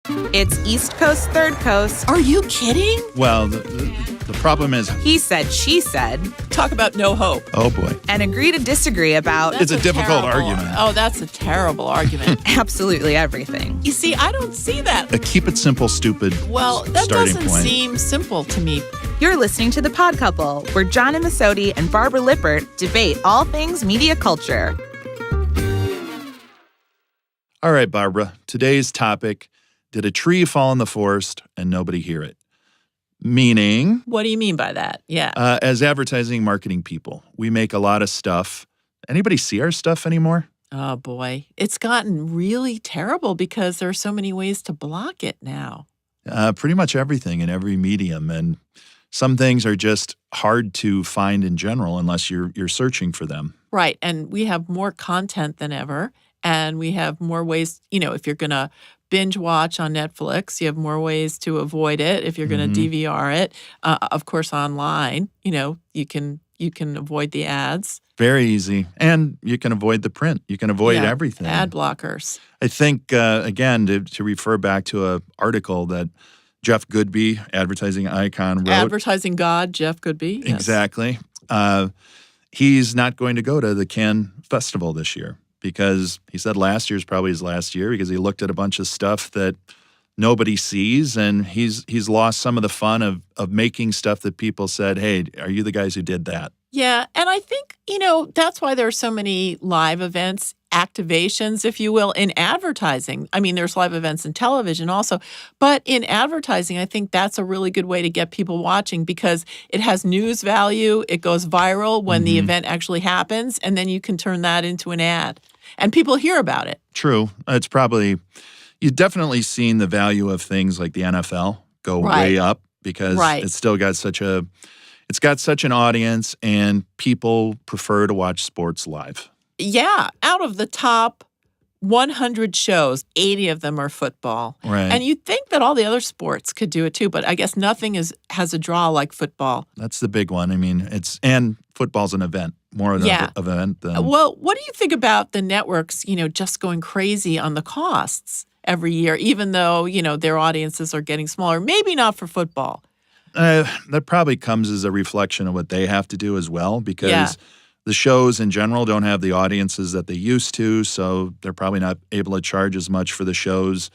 It's East Coast, Third Coast. Are you kidding? Well, the problem is... He said, she said. Talk about no hope. Oh, boy. And agree to disagree about... It's a difficult argument. Oh, that's a terrible argument. absolutely everything. You see, I don't see that. A keep it simple, stupid Well, that starting doesn't point. seem simple to me. You're listening to The Pod Couple, where John Immesoete and Barbara Lippert debate all things media culture. All right, Barbara. Today's topic, did a tree fall in the forest and nobody hear it? Meaning... What do you mean by that? Yeah. As advertising marketing people, we make a lot of stuff. Anybody see our stuff anymore? Oh, boy. It's gotten really terrible because there are so many ways to block it now. Pretty much everything in every medium. And some things are just hard to find in general unless you're searching for them. Right. And we have more content than ever. And we have more ways, if you're going to binge watch on Netflix, you have more ways to avoid it. If you're going to DVR it, of course, online, you can avoid the ads. Very easy. And you can avoid the print. You can avoid everything. Ad blockers. I think, again, to refer back to an article that Jeff Goodby, advertising icon, wrote. Advertising god, Jeff Goodby. Yes. Exactly. He's not going to go to the Cannes Festival this year because he said last year's probably his last year because he looked at a bunch of stuff that nobody sees, and he's lost some of the fun of making stuff that people said, hey, are you the guys who did that? Yeah, and I think, that's why there are so many live events, activations, if you will, in advertising. I mean, there's live events in television also, but in advertising, I think that's a really good way to get people watching because it has news value, it goes viral when the event actually happens, and then you can turn that into an ad, and people hear about it. True. It's probably, you've definitely seen the value of things like the NFL go way up because it's still got such an audience and people prefer to watch sports live. Yeah. Out of the top 100 shows, 80 of them are football. Right. And you'd think that all the other sports could do it too, but I guess nothing has a draw like football. That's the big one. I mean, and football's an event, more of an event than... Well, what do you think about the networks, just going crazy on the costs every year, even though, their audiences are getting smaller? Maybe not for football. That probably comes as a reflection of what they have to do as well because the shows in general don't have the audiences that they used to, so they're probably not able to charge as much for the shows.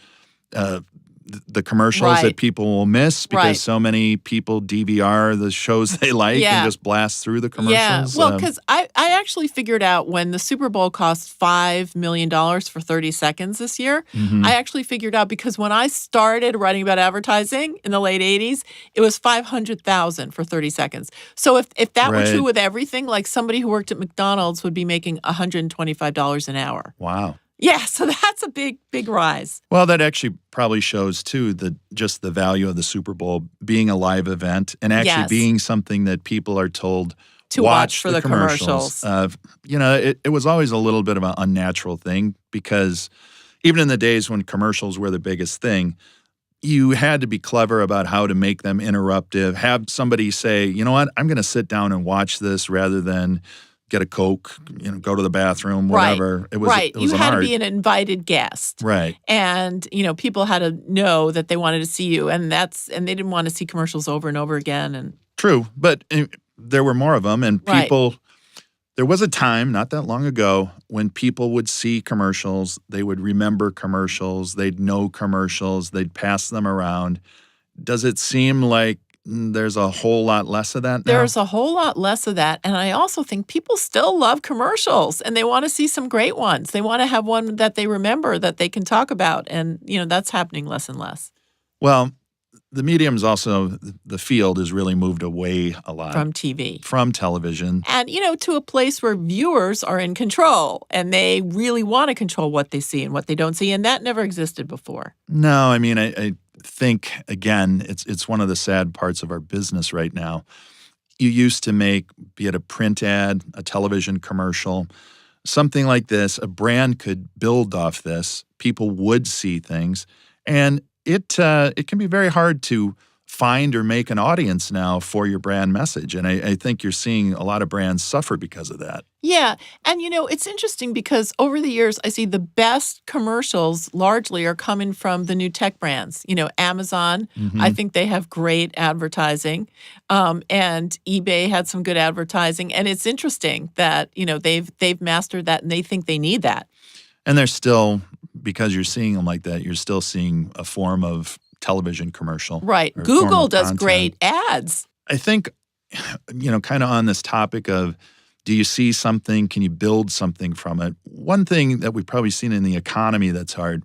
The commercials that people will miss because so many people DVR the shows they like and just blast through the commercials. Yeah, well, because I actually figured out when the Super Bowl cost $5 million for 30 seconds this year, I actually figured out because when I started writing about advertising in the late 80s, it was $500,000 for 30 seconds. So if that were true with everything, like somebody who worked at McDonald's would be making $125 an hour. Wow. Yeah, so that's a big rise. Well, that actually probably shows, too, just the value of the Super Bowl being a live event and actually being something that people are told to watch for the commercials. It was always a little bit of an unnatural thing because even in the days when commercials were the biggest thing, you had to be clever about how to make them interruptive, have somebody say, you know what, I'm going to sit down and watch this rather than get a Coke, go to the bathroom, whatever. It was It was you had to be an invited guest. Right. And, people had to know that they wanted to see you, and they didn't want to see commercials over and over again. And true, but there were more of them, and people, there was a time not that long ago when people would see commercials, they would remember commercials, they'd know commercials, they'd pass them around. Does it seem like there's a whole lot less of that now? There's a whole lot less of that. And I also think people still love commercials and they want to see some great ones. They want to have one that they remember that they can talk about. And, that's happening less and less. Well, the medium's also, the field has really moved away a lot. From TV. From television. And, to a place where viewers are in control and they really want to control what they see and what they don't see. And that never existed before. No, I mean, I think, again, it's one of the sad parts of our business right now. You used to make, be it a print ad, a television commercial, something like this, a brand could build off this. People would see things. And it can be very hard to find or make an audience now for your brand message. And I think you're seeing a lot of brands suffer because of that. Yeah. And, it's interesting because over the years, I see the best commercials largely are coming from the new tech brands. Amazon, I think they have great advertising. And eBay had some good advertising. And it's interesting that, they've mastered that and they think they need that. And they're still, because you're seeing them like that, you're still seeing a form of television commercial. Right. Or Google does content. great ads. I think, kind of on this topic of, do you see something? Can you build something from it? One thing that we've probably seen in the economy that's hard,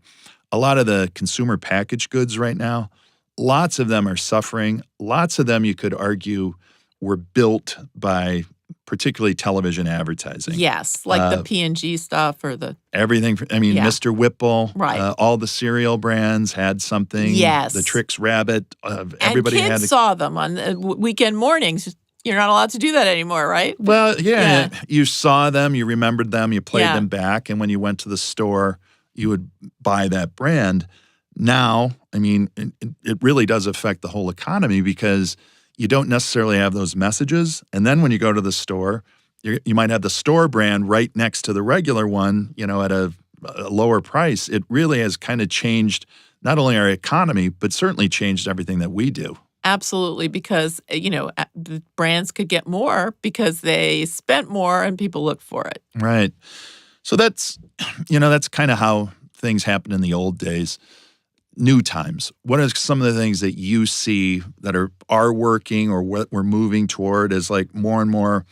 a lot of the consumer packaged goods right now, lots of them are suffering. Lots of them, you could argue, were built by particularly television advertising. Yes, like the P&G stuff or the... Everything. Mr. Whipple. Right. All the cereal brands had something. Yes. The Trix Rabbit. Everybody and kids saw them on weekend mornings. You're not allowed to do that anymore, right? Well, yeah. You saw them, you remembered them, you played them back, and when you went to the store, you would buy that brand. Now, it really does affect the whole economy because you don't necessarily have those messages. And then when you go to the store, you might have the store brand right next to the regular one, at a lower price. It really has kind of changed not only our economy, but certainly changed everything that we do. Absolutely, because, the brands could get more because they spent more and people look for it. Right. So that's kind of how things happened in the old days. New times. What are some of the things that you see that are working or what we're moving toward as like more and more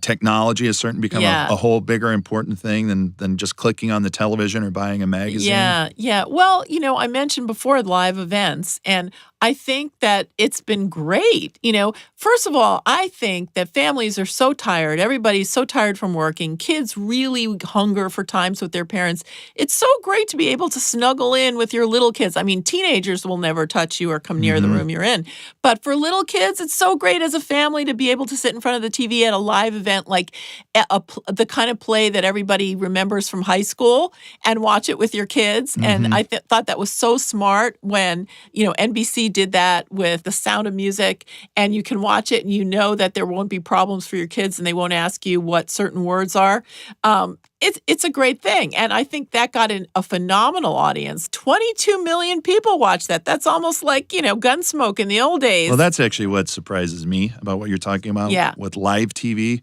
technology has certainly become a whole bigger important thing than just clicking on the television or buying a magazine? Yeah. Well, I mentioned before live events, and I think that it's been great. First of all, I think that families are so tired. Everybody's so tired from working. Kids really hunger for times with their parents. It's so great to be able to snuggle in with your little kids. Teenagers will never touch you or come near the room you're in. But for little kids, it's so great as a family to be able to sit in front of the TV at a live event like the kind of play that everybody remembers from high school and watch it with your kids. And I thought that was so smart when, NBC did that with The Sound of Music, and you can watch it and you know that there won't be problems for your kids and they won't ask you what certain words are. It's a great thing. And I think that got a phenomenal audience. 22 million people watched that. That's almost like, Gunsmoke in the old days. Well, that's actually what surprises me about what you're talking about with live TV.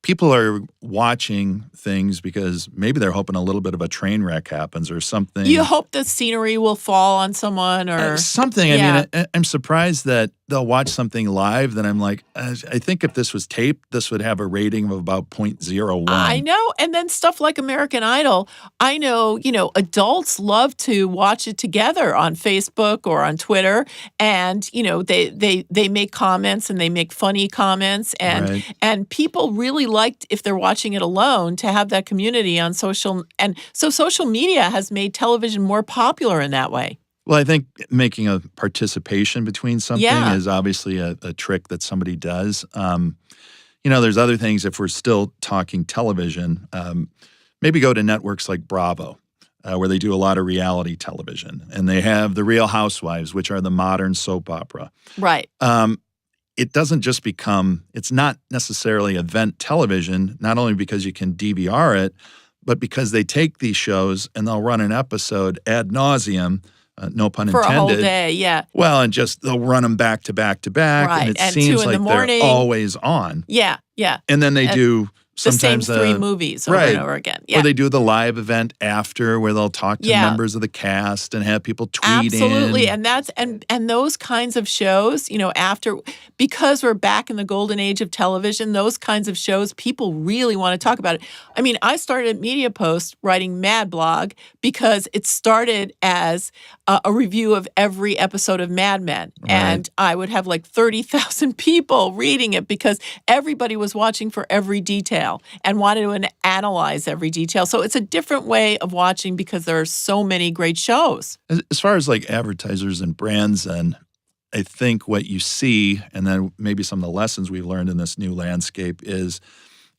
People are watching things because maybe they're hoping a little bit of a train wreck happens or something. You hope the scenery will fall on someone or something. Yeah. I'm surprised that they'll watch something live that I'm like, I think if this was taped, this would have a rating of about 0.01. I know. And then stuff like American Idol, I know, adults love to watch it together on Facebook or on Twitter. And, they make comments and they make funny comments. And people really liked, if they're watching it alone, to have that community on social. And so social media has made television more popular in that way. Well, I think making a participation between something is obviously a trick that somebody does. There's other things if we're still talking television. Maybe go to networks like Bravo, where they do a lot of reality television. And they have The Real Housewives, which are the modern soap opera. Right. It doesn't just it's not necessarily event television, not only because you can DVR it, but because they take these shows and they'll run an episode ad nauseum. No pun intended. For a whole day, yeah. Well, and just they'll run them back to back to back. Right. And it And seems 2 in the like they're morning. always on. Yeah. And then they do sometimes the same 3 movies over and over again. Yeah. Or they do the live event after where they'll talk to members of the cast and have people tweet Absolutely. in. And that's and those kinds of shows, after, because we're back in the golden age of television, those kinds of shows, people really want to talk about it. I started at Media Post writing Mad Blog because it started as a review of every episode of Mad Men. Right. And I would have like 30,000 people reading it because everybody was watching for every detail and wanted to analyze every detail. So it's a different way of watching because there are so many great shows. As far as like advertisers and brands, and I think what you see, and then maybe some of the lessons we've learned in this new landscape is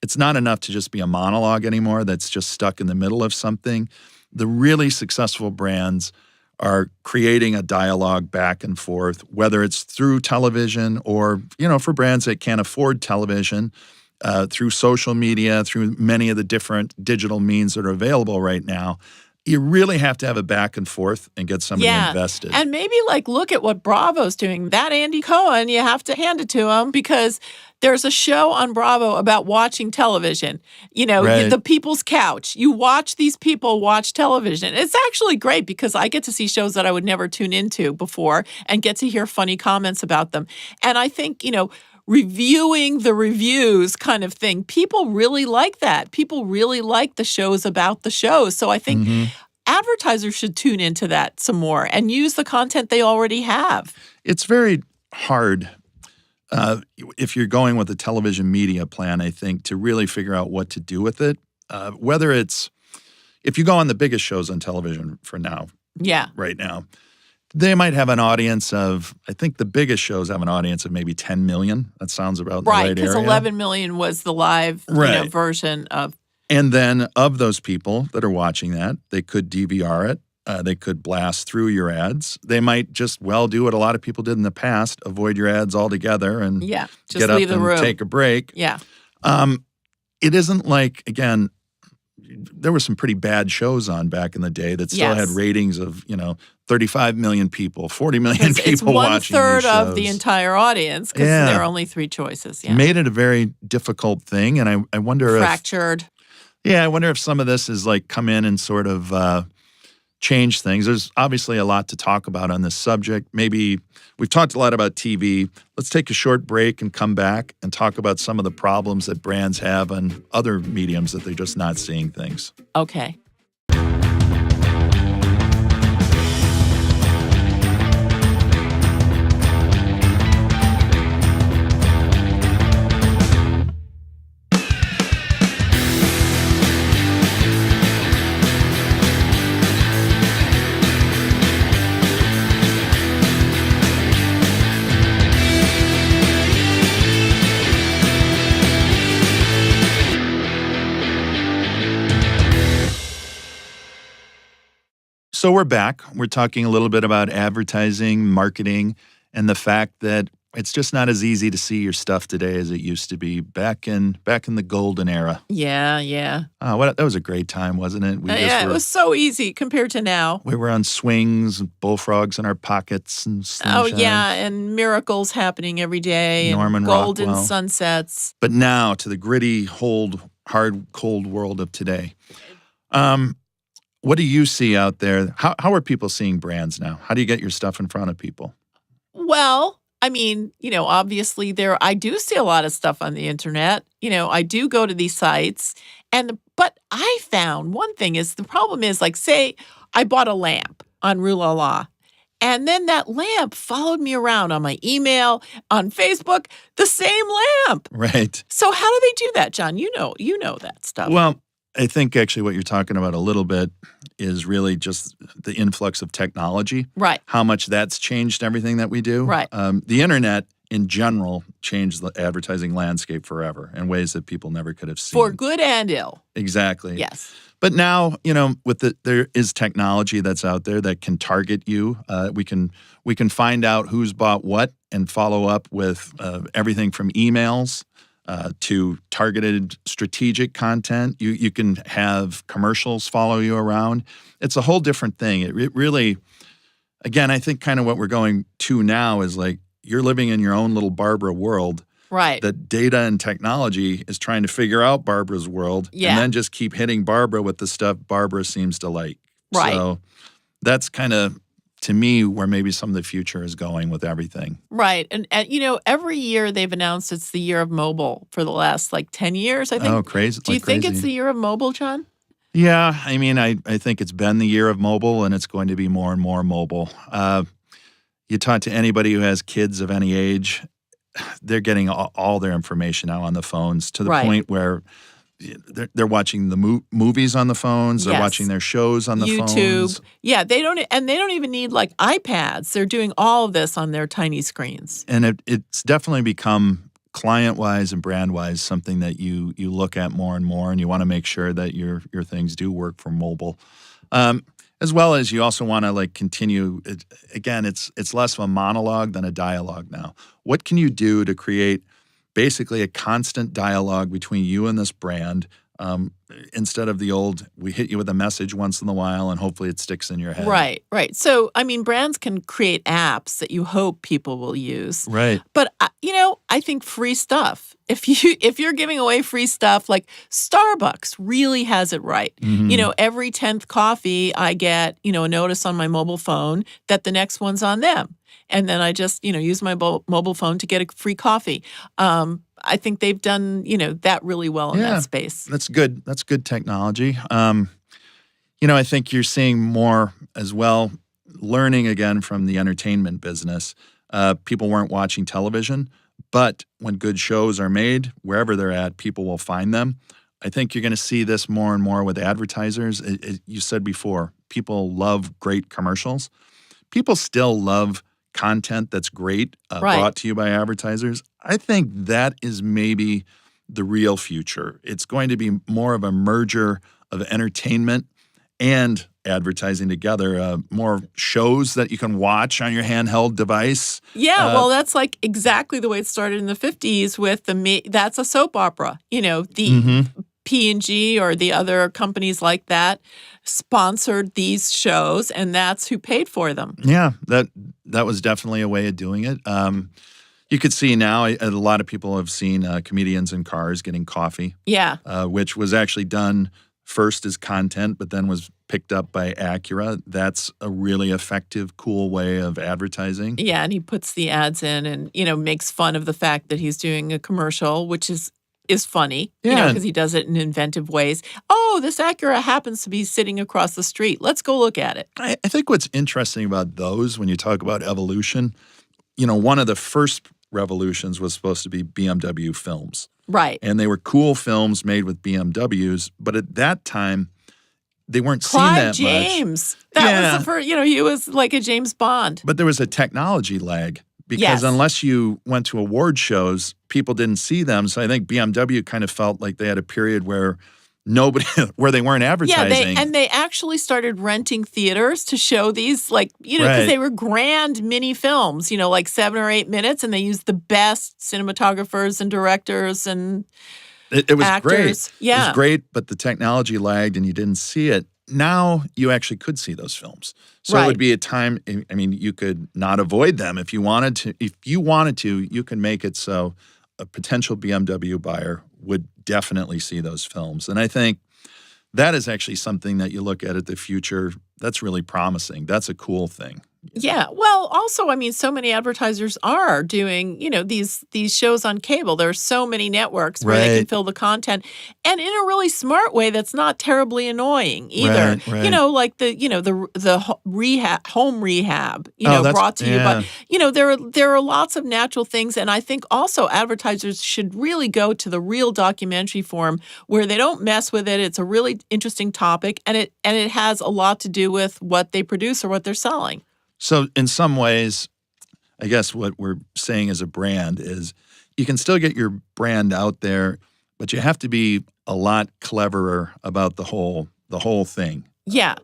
it's not enough to just be a monologue anymore that's just stuck in the middle of something. The really successful brands are creating a dialogue back and forth, whether it's through television or, for brands that can't afford television, through social media, through many of the different digital means that are available right now. You really have to have a back and forth and get somebody invested. And maybe look at what Bravo's doing. That Andy Cohen, you have to hand it to him because there's a show on Bravo about watching television. Right. The People's Couch. You watch these people watch television. It's actually great because I get to see shows that I would never tune into before and get to hear funny comments about them. And I think, reviewing the reviews kind of thing. People really like that. People really like the shows about the shows. So I think advertisers should tune into that some more and use the content they already have. It's very hard if you're going with a television media plan, I think, to really figure out what to do with it. Whether it's, if you go on the biggest shows on television right now, they might have an audience of, I think the biggest shows have an audience of maybe 10 million. That sounds about the right area. Right, because 11 million was the live version of. And then of those people that are watching that, they could DVR it. They could blast through your ads. They might just do what a lot of people did in the past, avoid your ads altogether and just get up leave the and room. take a break. Yeah. It isn't like, again, there were some pretty bad shows on back in the day that still had ratings of, 35 million people, 40 million people watching these shows. It's 1/3 of the entire audience because there are only 3 choices. Yeah. Made it a very difficult thing, and I wonder Fractured. I wonder if some of this is come in and sort of change things. There's obviously a lot to talk about on this subject. Maybe we've talked a lot about TV. Let's take a short break and come back and talk about some of the problems that brands have on other mediums that they're just not seeing things. Okay. So we're back. We're talking a little bit about advertising, marketing, and the fact that it's just not as easy to see your stuff today as it used to be back in the golden era. Yeah. Oh, that was a great time, wasn't it? It was so easy compared to now. We were on swings, bullfrogs in our pockets, and slingshot. Oh, yeah, and miracles happening every day, Norman and golden Rockwell. sunsets. But now to the gritty, hard, cold world of today. What do you see out there? How are people seeing brands now? How do you get your stuff in front of people? Well, I mean, obviously I do see a lot of stuff on the internet. I do go to these sites but I found one thing is the problem is say I bought a lamp on Rue La La. And then that lamp followed me around on my email, on Facebook, the same lamp. Right. So how do they do that, John? You know that stuff. Well, I think actually what you're talking about a little bit is really just the influx of technology. Right. How much that's changed everything that we do. Right. The internet in general changed the advertising landscape forever in ways that people never could have seen. For good and ill. Exactly. Yes. But now, there is technology that's out there that can target you. We can find out who's bought what and follow up with everything from emails to targeted strategic content. You can have commercials follow you around. It's a whole different thing. It really, again, I think kind of what we're going to now is you're living in your own little Barbara world. Right. That data and technology is trying to figure out Barbara's world and then just keep hitting Barbara with the stuff Barbara seems to like. Right. So that's kind of, to me, where maybe some of the future is going with everything. Right. And every year they've announced it's the year of mobile for the last 10 years, I think. Oh, crazy. Do you think it's the year of mobile, John? Yeah. I mean, I think it's been the year of mobile and it's going to be more and more mobile. You talk to anybody who has kids of any age, they're getting all their information now on the phones to the point where they're watching the movies on the phones. They're watching their shows on the YouTube. phones. Yeah, they don't even need iPads. They're doing all of this on their tiny screens. And it's definitely become client-wise and brand-wise something that you look at more and more, and you want to make sure that your things do work for mobile. As well as you also want to like continue. Again, it's less of a monologue than a dialogue now. What can you do to create basically a constant dialogue between you and this brand, instead of the old, we hit you with a message once in a while and hopefully it sticks in your head. Right. So, I mean, brands can create apps that you hope people will use. Right. But I think free stuff. If you're giving away free stuff, like Starbucks really has it right. Mm-hmm. Every 10th coffee, I get a notice on my mobile phone that the next one's on them, and then I just use my mobile phone to get a free coffee. I think they've done that really well in that space. That's good. That's good technology. I think you're seeing more as well. Learning again from the entertainment business. People weren't watching television. But when good shows are made, wherever they're at, people will find them. I think you're going to see this more and more with advertisers. You said before, people love great commercials. People still love content that's great, brought to you by advertisers. I think that is maybe the real future. It's going to be more of a merger of entertainment and advertising together, more shows that you can watch on your handheld device. Yeah, well, that's like exactly the way it started in the 50s with that's a soap opera. The P&G or the other companies like that sponsored these shows, and that's who paid for them. Yeah, that was definitely a way of doing it. You could see now a lot of people have seen comedians in cars getting coffee. Yeah. Which was actually done first as content, but then was picked up by Acura. That's a really effective, cool way of advertising. Yeah, and he puts the ads in and, makes fun of the fact that he's doing a commercial, which is funny, because he does it in inventive ways. Oh, this Acura happens to be sitting across the street. Let's go look at it. I think what's interesting about those, when you talk about evolution, one of the first revolutions was supposed to be BMW films. Right. And they were cool films made with BMWs, but at that time, they weren't seen that much. James. That was the first, he was like a James Bond. But there was a technology lag because unless you went to award shows, people didn't see them. So I think BMW kind of felt like they had a period where where they weren't advertising. Yeah, they actually started renting theaters to show these, because they were grand mini films, like 7 or 8 minutes, and they used the best cinematographers and directors and it was actors. Great. Yeah. It was great, but the technology lagged and you didn't see it. Now you actually could see those films. So it would be a time, you could not avoid them if you wanted to. If you wanted to, you could make it so a potential BMW buyer would definitely see those films. And I think that is actually something that you look at the future, that's really promising. That's a cool thing. Yeah. Well, also, so many advertisers are doing, these shows on cable. There are so many networks where they can fill the content, and in a really smart way that's not terribly annoying either. Right. Like the rehab, home rehab, brought to you by, there are lots of natural things, and I think also advertisers should really go to the real documentary form where they don't mess with it. It's a really interesting topic, and it has a lot to do with what they produce or what they're selling. So in some ways, I guess what we're saying as a brand is you can still get your brand out there, but you have to be a lot cleverer about the whole thing. Yeah.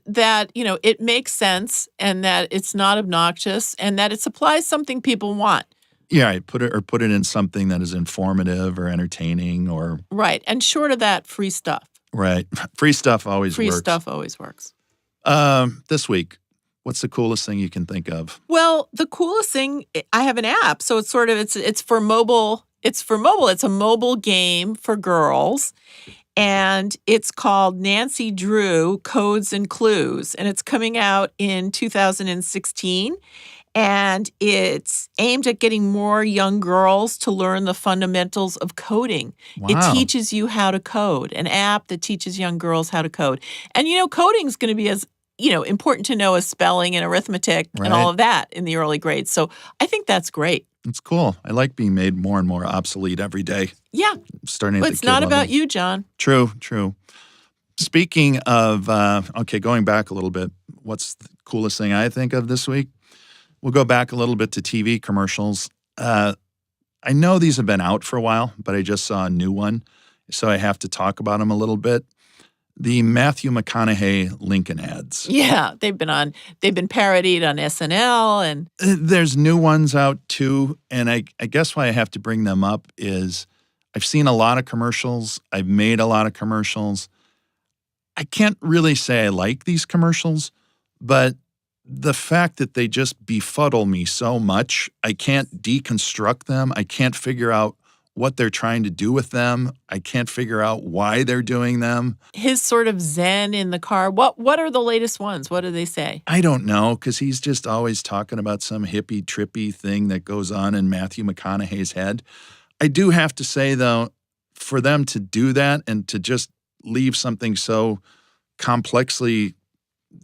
That, it makes sense and that it's not obnoxious and that it supplies something people want. Yeah, put it in something that is informative or entertaining or... Right. And short of that, free stuff. Right. Free stuff always works. Free stuff always works. This week, what's the coolest thing you can think of? Well, the coolest thing, I have an app. So it's it's for mobile. It's for mobile. It's a mobile game for girls. And it's called Nancy Drew Codes and Clues. And it's coming out in 2016. And it's aimed at getting more young girls to learn the fundamentals of coding. Wow. It teaches you how to code, an app that teaches young girls how to code. And, coding is going to be as important to know as spelling and arithmetic and all of that in the early grades. So I think that's great. It's cool. I like being made more and more obsolete every day. Yeah. Starting but it's not about you, John. True. Speaking of, going back a little bit, what's the coolest thing I think of this week? We'll go back a little bit to TV commercials. I know these have been out for a while, but I just saw a new one, so I have to talk about them a little bit. The Matthew McConaughey Lincoln ads. Yeah, they've been parodied on SNL and There's new ones out too, and I guess why I have to bring them up is I've seen a lot of commercials. I've made a lot of commercials. I can't really say I like these commercials, but the fact that they just befuddle me so much, I can't deconstruct them. I can't figure out what they're trying to do with them. I can't figure out why they're doing them. his sort of zen in the car. What are the latest ones? What do they say? I don't know, because he's just always talking about some hippie, trippy thing that goes on in Matthew McConaughey's head. I do have to say, though, for them to do that and to just leave something so complexly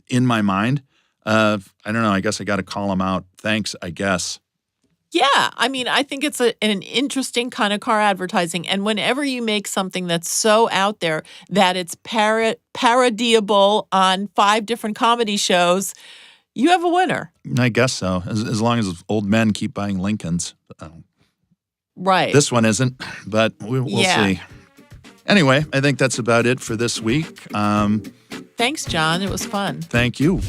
in my mind, I don't know. I guess I got to call him out. Thanks, I guess. Yeah, I mean, I think it's an interesting kind of car advertising. And whenever you make something that's so out there that it's parodiable on 5 different comedy shows, you have a winner. I guess so, as long as old men keep buying Lincolns. Right. This one isn't, but we'll see. Anyway, I think that's about it for this week. Thanks, John. It was fun. Thank you.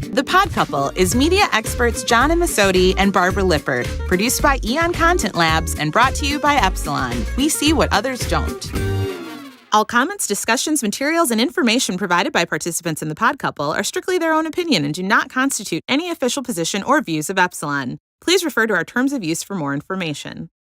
The Pod Couple is media experts John Immesoete and Barbara Lippert, produced by Eon Content Labs and brought to you by Epsilon. We see what others don't. All comments, discussions, materials, and information provided by participants in the Pod Couple are strictly their own opinion and do not constitute any official position or views of Epsilon. Please refer to our terms of use for more information.